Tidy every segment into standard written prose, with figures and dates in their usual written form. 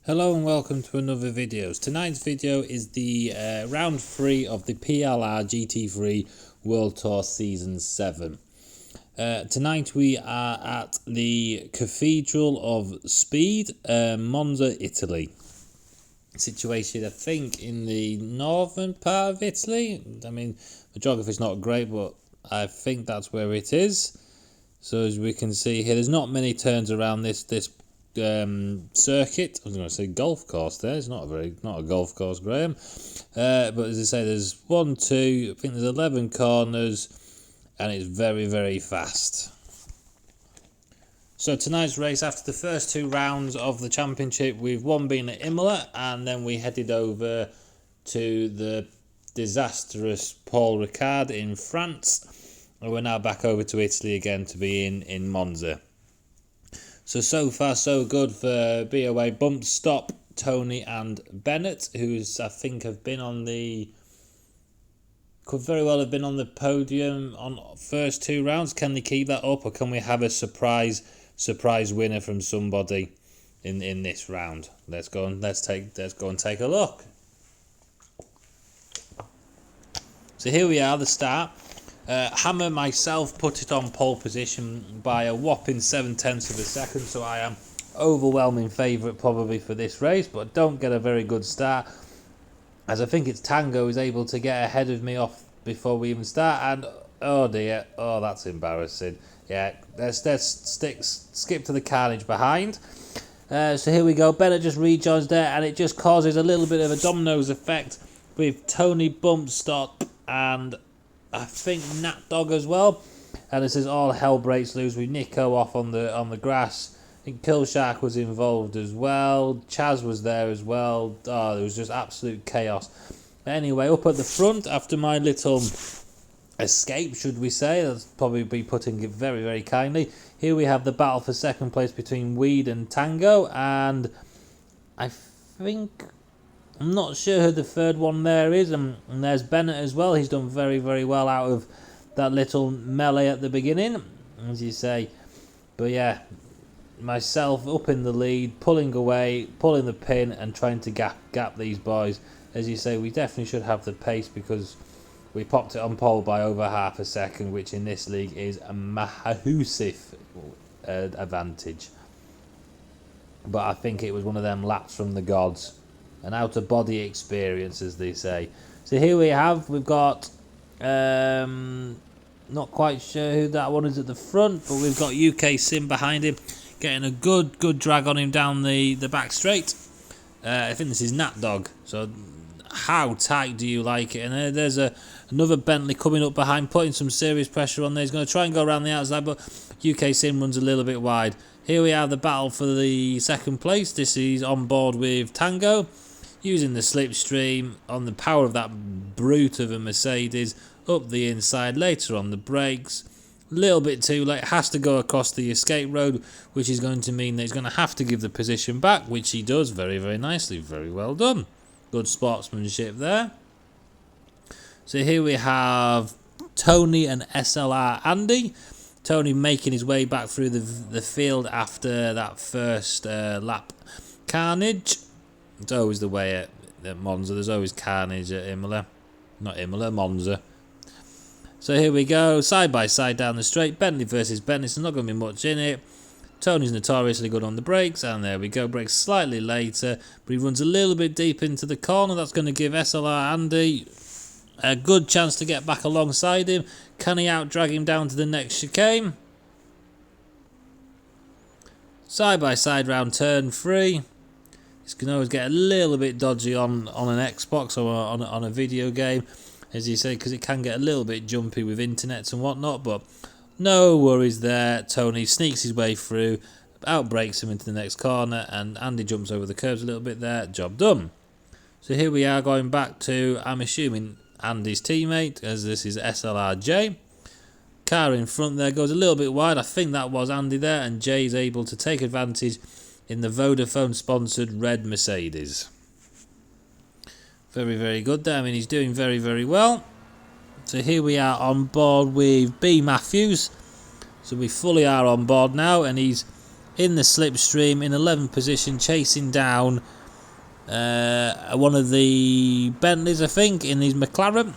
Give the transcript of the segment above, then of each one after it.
Hello and welcome to another video. Tonight's video is the round 3 of the PLR GT3 World Tour Season 7. Tonight we are at the Cathedral of Speed, Monza, Italy. Situated, I think, in the northern part of Italy. I mean, the geography's not great, but I think that's where it is. So as we can see here, there's not many turns around this circuit. I was going to say golf course there. It's not a golf course, Graham. But as I say, there's 1, 2, I think there's 11 corners, and it's very, very fast. So tonight's race, after the first 2 rounds of the championship, with one being at Imola, and then we headed over to the disastrous Paul Ricard in France, and we're now back over to Italy again to be in Monza. So far so good for BOA Bump Stop, Tony and Bennett, who's I think could very well have been on the podium on first 2 rounds. Can they keep that up, or can we have a surprise winner from somebody in this round? Let's go and take a look. So here we are, the start. Hammer myself put it on pole position by a whopping 7/10 of a second, so I am overwhelming favourite probably for this race, but don't get a very good start, as I think it's Tango who's able to get ahead of me off before we even start, and oh dear, oh that's embarrassing. Yeah, let's skip to the carnage behind. So here we go, Bennett just rejoins there, and it just causes a little bit of a dominoes effect with Tony Bump Stop and I think Nat Dog as well, and this is all hell breaks loose with Nico off on the grass. I think Killshark was involved as well. Chaz was there as well. Oh, there was just absolute chaos. Anyway, up at the front, after my little escape, should we say, that's probably be putting it very, very kindly. Here we have the battle for second place between Weed and Tango, and I think, I'm not sure who the third one there is, and there's Bennett as well. He's done very, very well out of that little melee at the beginning, as you say. But yeah, myself up in the lead, pulling away, pulling the pin, and trying to gap these boys. As you say, we definitely should have the pace because we popped it on pole by over half a second, which in this league is a massive advantage. But I think it was one of them laps from the gods. An out-of-body experience, as they say. So here we've got, not quite sure who that one is at the front, but we've got UK Sim behind him, getting a good drag on him down the back straight. I think this is Nat Dog, so how tight do you like it? And there's another Bentley coming up behind, putting some serious pressure on there. He's going to try and go around the outside, but UK Sim runs a little bit wide. Here we have the battle for the second place. This is on board with Tango, using the slipstream on the power of that brute of a Mercedes, up the inside, later on the brakes, a little bit too late, has to go across the escape road, which is going to mean that he's going to have to give the position back, which he does very, very nicely. Very well done. Good sportsmanship there. So here we have Tony and SLR Andy. Tony making his way back through the field after that first lap carnage. It's always the way at Monza. There's always carnage at Imola. Not Imola, Monza. So here we go, side by side down the straight. Bentley versus Bentley. There's not going to be much in it. Tony's notoriously good on the brakes. And there we go, brakes slightly later. But he runs a little bit deep into the corner. That's going to give SLR Andy a good chance to get back alongside him. Can he out-drag him down to the next chicane? Side by side round turn 3. This can always get a little bit dodgy on an Xbox or on a video game, as you say, because it can get a little bit jumpy with internets and whatnot, but no worries there. Tony sneaks his way through, outbrakes him into the next corner, and Andy jumps over the curbs a little bit there. Job done. So here we are going back to, I'm assuming, Andy's teammate, as this is SLRJ. Car in front there goes a little bit wide. I think that was Andy there, and Jay's able to take advantage in the Vodafone-sponsored red Mercedes. Very, very good there. I mean, he's doing very, very well. So here we are on board with B. Matthews. So we fully are on board now, and he's in the slipstream in 11th position, chasing down one of the Bentleys, I think, in his McLaren.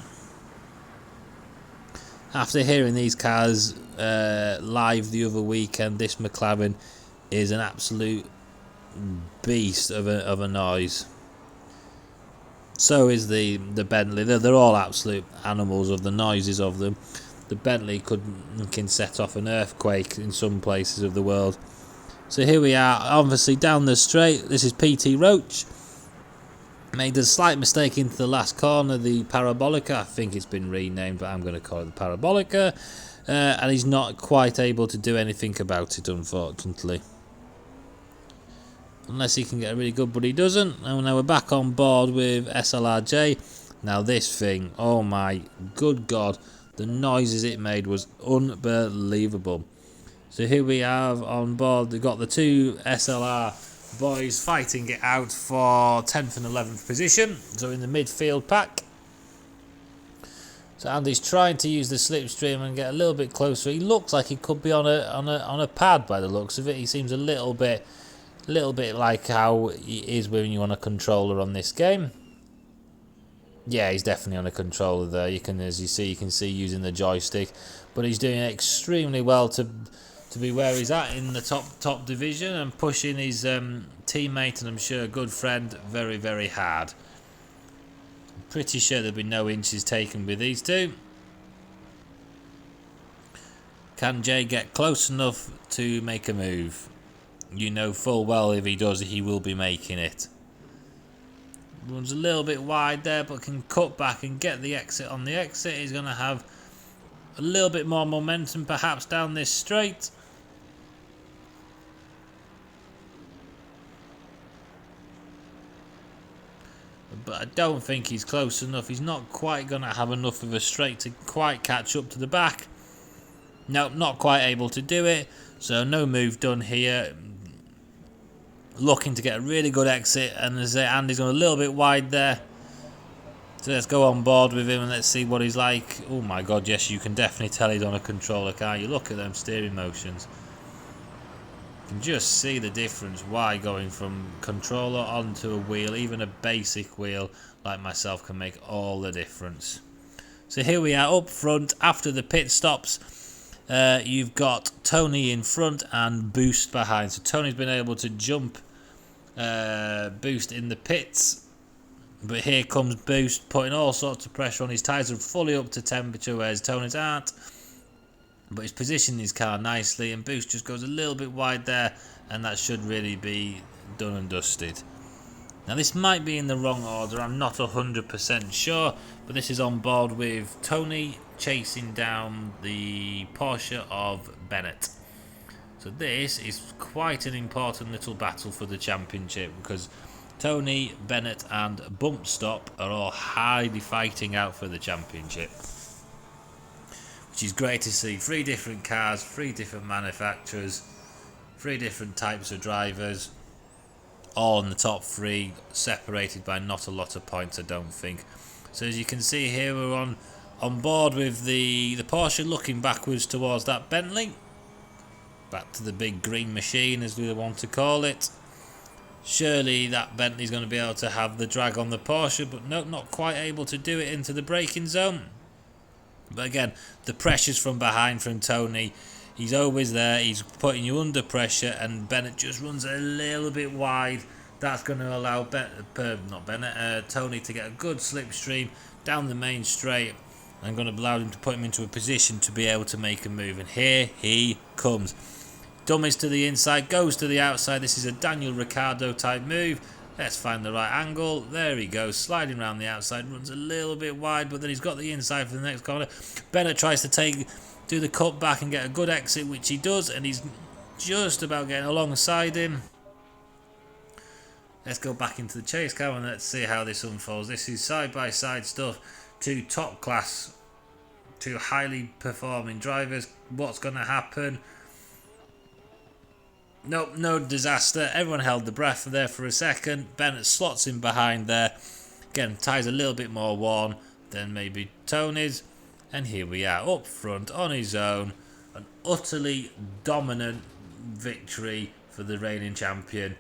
After hearing these cars live the other weekend, this McLaren is an absolute beast of a noise. So is the Bentley. They're all absolute animals of the noises of them. The Bentley can set off an earthquake in some places of the world. So here we are, obviously down the straight. This is PT Roach. Made a slight mistake into the last corner, the Parabolica. I think it's been renamed, but I'm going to call it the Parabolica. And he's not quite able to do anything about it, unfortunately. Unless he can get a really good, but he doesn't. And now we're back on board with SLRJ. Now this thing, oh my good God, the noises it made was unbelievable. So here we have on board, we've got the two SLR boys fighting it out for 10th and 11th position. So in the midfield pack. So Andy's trying to use the slipstream and get a little bit closer. He looks like he could be on a pad by the looks of it. He seems a little bit like how he is when you're on a controller on this game. Yeah, he's definitely on a controller there. You can see using the joystick, but he's doing extremely well to be where he's at in the top division and pushing his teammate and I'm sure good friend very, very hard. I'm pretty sure there'll be no inches taken with these two. Can Jay get close enough to make a move? You know full well if he does, he will be making it. Runs a little bit wide there, but can cut back and get the exit on the exit. He's going to have a little bit more momentum perhaps down this straight. But I don't think he's close enough. He's not quite going to have enough of a straight to quite catch up to the back. Nope, not quite able to do it. So no move done here. Looking to get a really good exit, and as Andy's gone a little bit wide there. So let's go on board with him and let's see what he's like. Oh my God, yes, you can definitely tell he's on a controller, can't you? Look at them steering motions. You can just see the difference. Why going from controller onto a wheel, even a basic wheel like myself, can make all the difference. So here we are up front after the pit stops. You've got Tony in front and Boost behind. So Tony's been able to jump Boost in the pits. But here comes Boost putting all sorts of pressure on. His tyres are fully up to temperature, whereas Tony's aren't. But he's positioning his car nicely, and Boost just goes a little bit wide there, and that should really be done and dusted. Now this might be in the wrong order, I'm not 100% sure, but this is on board with Tony chasing down the Porsche of Bennett. So this is quite an important little battle for the championship, because Tony, Bennett and Bump Stop are all highly fighting out for the championship. Which is great to see. 3 different cars, 3 different manufacturers, 3 different types of drivers, all in the top 3, separated by not a lot of points, I don't think. So as you can see here, we're on board with the Porsche, looking backwards towards that Bentley. Back to the big green machine, as we want to call it. Surely that Bentley's going to be able to have the drag on the Porsche, but no, not quite able to do it into the braking zone. But again, the pressure's from behind from Tony. He's always there. He's putting you under pressure, and Bennett just runs a little bit wide. That's going to allow Tony to get a good slipstream down the main straight, and going to allow him to put him into a position to be able to make a move. And here he comes. Dummies to the inside, goes to the outside. This is a Daniel Ricciardo type move. Let's find the right angle. There he goes, sliding around the outside, runs a little bit wide, but then he's got the inside for the next corner. Bennett tries to do the cut back and get a good exit, which he does, and he's just about getting alongside him. Let's go back into the chase car and let's see how this unfolds. This is side-by-side stuff. 2 top class, 2 highly performing drivers. What's going to happen? Nope, no disaster. Everyone held the breath there for a second. Bennett slots in behind there. Again, tyres a little bit more worn than maybe Tony's. And here we are, up front, on his own. An utterly dominant victory for the reigning champion.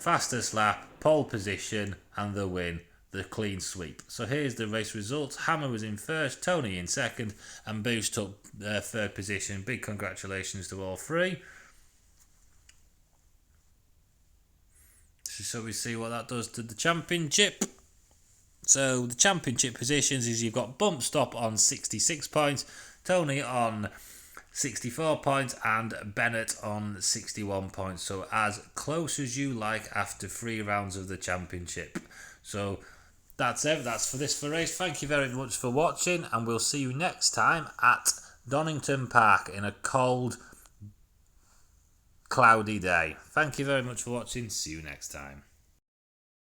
fastest lap, pole position, and the win, the clean sweep. So here's the race results. Hammer was in first, Tony in second, and Boost took third position. Big congratulations to all three. So we see what that does to the championship. So the championship positions is you've got Bump Stop on 66 points, Tony on 64 points, and Bennett on 61 points. So as close as you like after 3 rounds of the championship. So that's it. That's for this race. Thank you very much for watching, and we'll see you next time at Donington Park in a cold, cloudy day. Thank you very much for watching. See you next time.